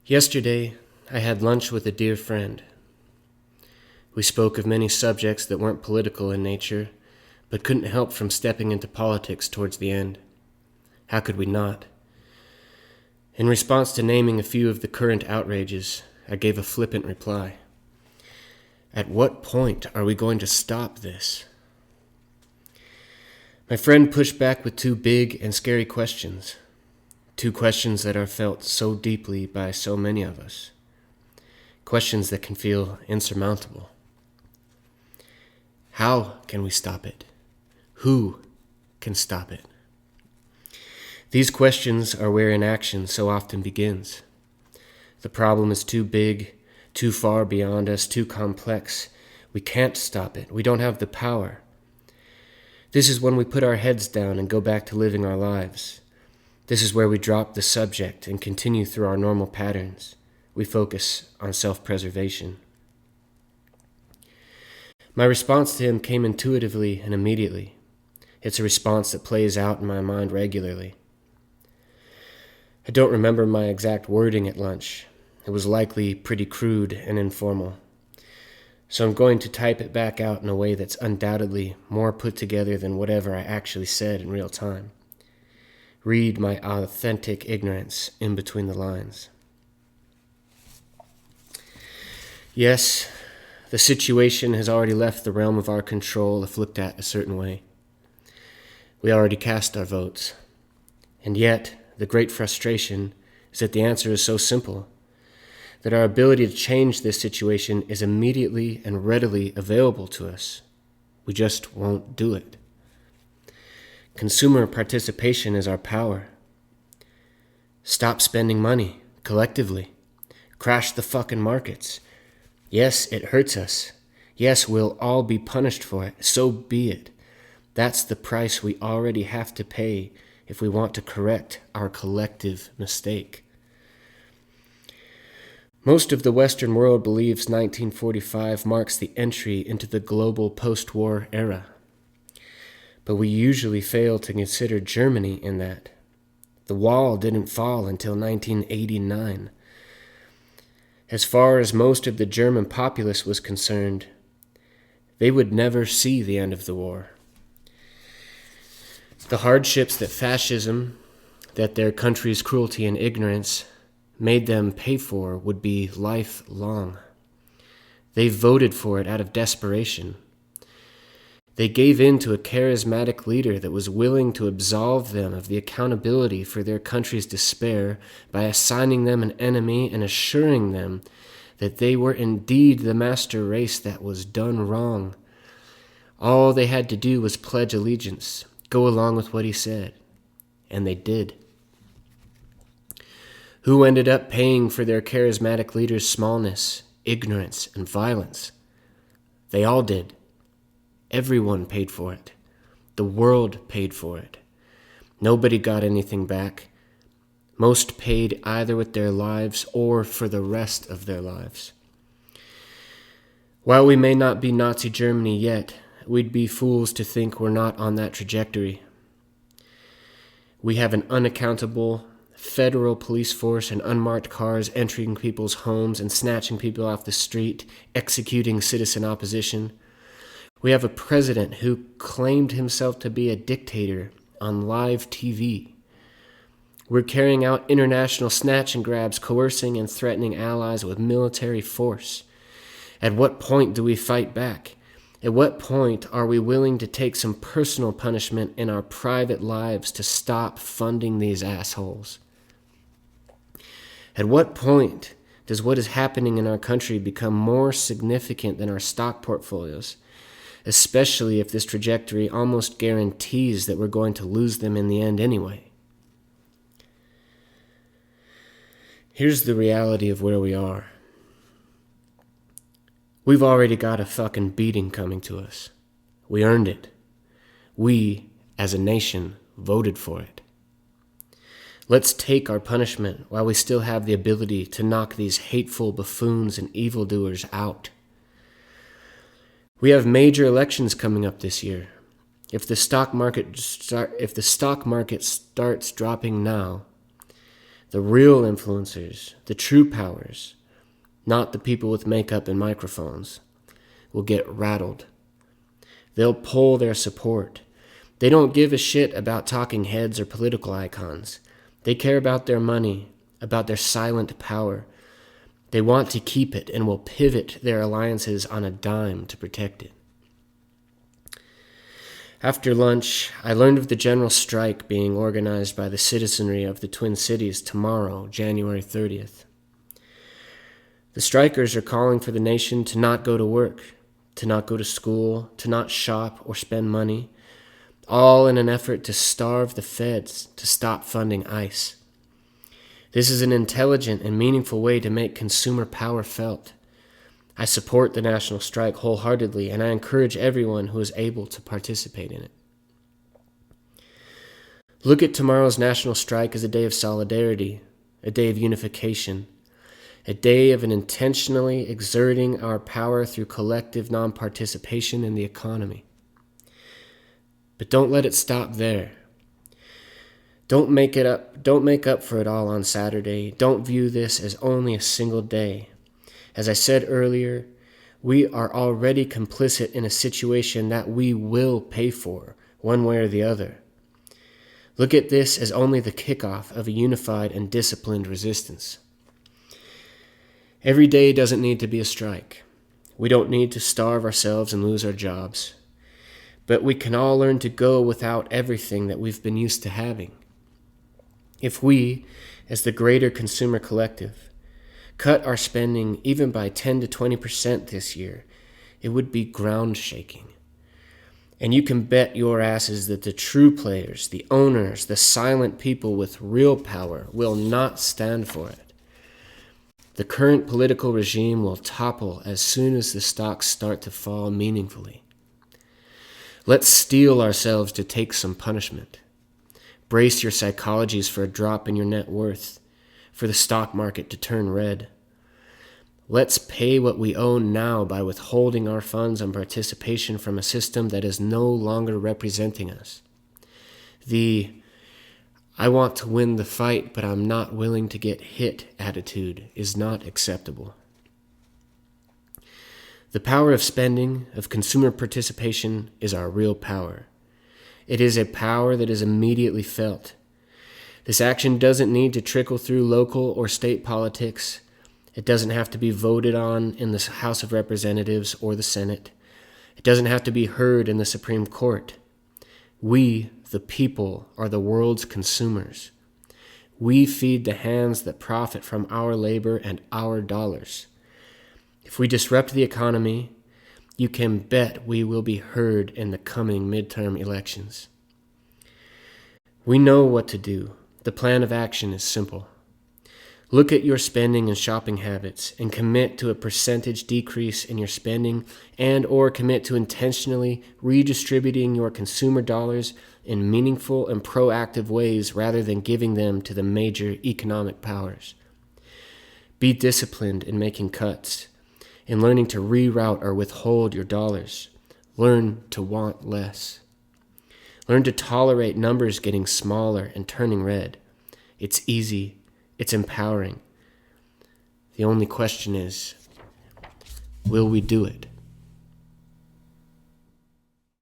Yesterday, I had lunch with a dear friend. We spoke of many subjects that weren't political in nature, but couldn't help from stepping into politics towards the end. How could we not? In response to naming a few of the current outrages, I gave a flippant reply. At what point are we going to stop this? My friend pushed back with two big and scary questions. Two questions that are felt so deeply by so many of us. Questions that can feel insurmountable. How can we stop it? Who can stop it? These questions are where inaction so often begins. The problem is too big, too far beyond us, too complex. We can't stop it. We don't have the power. This is when we put our heads down and go back to living our lives. This is where we drop the subject and continue through our normal patterns. We focus on self-preservation. My response to him came intuitively and immediately. It's a response that plays out in my mind regularly. I don't remember my exact wording at lunch. It was likely pretty crude and informal. So I'm going to type it back out in a way that's undoubtedly more put together than whatever I actually said in real time. Read my authentic ignorance in between the lines. Yes, the situation has already left the realm of our control if looked at a certain way. We already cast our votes. And yet, the great frustration is that the answer is so simple, that our ability to change this situation is immediately and readily available to us. We just won't do it. Consumer participation is our power. Stop spending money, collectively. Crash the fucking markets. Yes, it hurts us. Yes, we'll all be punished for it. So be it. That's the price we already have to pay if we want to correct our collective mistake. Most of the Western world believes 1945 marks the entry into the global post-war era. But we usually fail to consider Germany in that. The wall didn't fall until 1989. As far as most of the German populace was concerned, they would never see the end of the war. The hardships that fascism, that their country's cruelty and ignorance made them pay for would be lifelong. They voted for it out of desperation. They gave in to a charismatic leader that was willing to absolve them of the accountability for their country's despair by assigning them an enemy and assuring them that they were indeed the master race that was done wrong. All they had to do was pledge allegiance, go along with what he said, and they did. Who ended up paying for their charismatic leader's smallness, ignorance, and violence? They all did. Everyone paid for it. The world paid for it. Nobody got anything back. Most paid either with their lives or for the rest of their lives. While we may not be Nazi Germany yet, we'd be fools to think we're not on that trajectory. We have an unaccountable federal police force and unmarked cars entering people's homes and snatching people off the street, executing citizen opposition. We have a president who claimed himself to be a dictator on live TV. We're carrying out international snatch and grabs, coercing and threatening allies with military force. At what point do we fight back? At what point are we willing to take some personal punishment in our private lives to stop funding these assholes? At what point does what is happening in our country become more significant than our stock portfolios, especially if this trajectory almost guarantees that we're going to lose them in the end anyway? Here's the reality of where we are. We've already got a fucking beating coming to us. We earned it. We, as a nation, voted for it. Let's take our punishment while we still have the ability to knock these hateful buffoons and evildoers out. We have major elections coming up this year. If the stock market starts dropping now, The real influencers, the true powers, not the people with makeup and microphones, will get rattled. They'll pull their support. They don't give a shit about talking heads or political icons. They care about their money, about their silent power. They want to keep it and will pivot their alliances on a dime to protect it. After lunch, I learned of the general strike being organized by the citizenry of the Twin Cities tomorrow, January 30th. The strikers are calling for the nation to not go to work, to not go to school, to not shop or spend money, all in an effort to starve the feds, to stop funding ICE. This is an intelligent and meaningful way to make consumer power felt. I support the national strike wholeheartedly, and I encourage everyone who is able to participate in it. Look at tomorrow's national strike as a day of solidarity, a day of unification, a day of intentionally exerting our power through collective non-participation in the economy. But don't let it stop there. Don't make up for it all on Saturday. Don't view this as only a single day. As I said earlier, we are already complicit in a situation that we will pay for, one way or the other. Look at this as only the kickoff of a unified and disciplined resistance. Every day doesn't need to be a strike. We don't need to starve ourselves and lose our jobs. But we can all learn to go without everything that we've been used to having. If we, as the greater consumer collective, cut our spending even by 10 to 20% this year, it would be ground-shaking. And you can bet your asses that the true players, the owners, the silent people with real power will not stand for it. The current political regime will topple as soon as the stocks start to fall meaningfully. Let's steel ourselves to take some punishment. Brace your psychologies for a drop in your net worth, for the stock market to turn red. Let's pay what we owe now by withholding our funds and participation from a system that is no longer representing us. The I want to win the fight, but I'm not willing to get hit attitude is not acceptable. The power of spending, of consumer participation, is our real power. It is a power that is immediately felt. This action doesn't need to trickle through local or state politics. It doesn't have to be voted on in the House of Representatives or the Senate. It doesn't have to be heard in the Supreme Court. We, the people, are the world's consumers. We feed the hands that profit from our labor and our dollars. If we disrupt the economy, you can bet we will be heard in the coming midterm elections. We know what to do. The plan of action is simple. Look at your spending and shopping habits and commit to a percentage decrease in your spending and/or commit to intentionally redistributing your consumer dollars in meaningful and proactive ways rather than giving them to the major economic powers. Be disciplined in making cuts, in learning to reroute or withhold your dollars. Learn to want less. Learn to tolerate numbers getting smaller and turning red. It's easy. It's empowering. The only question is, will we do it?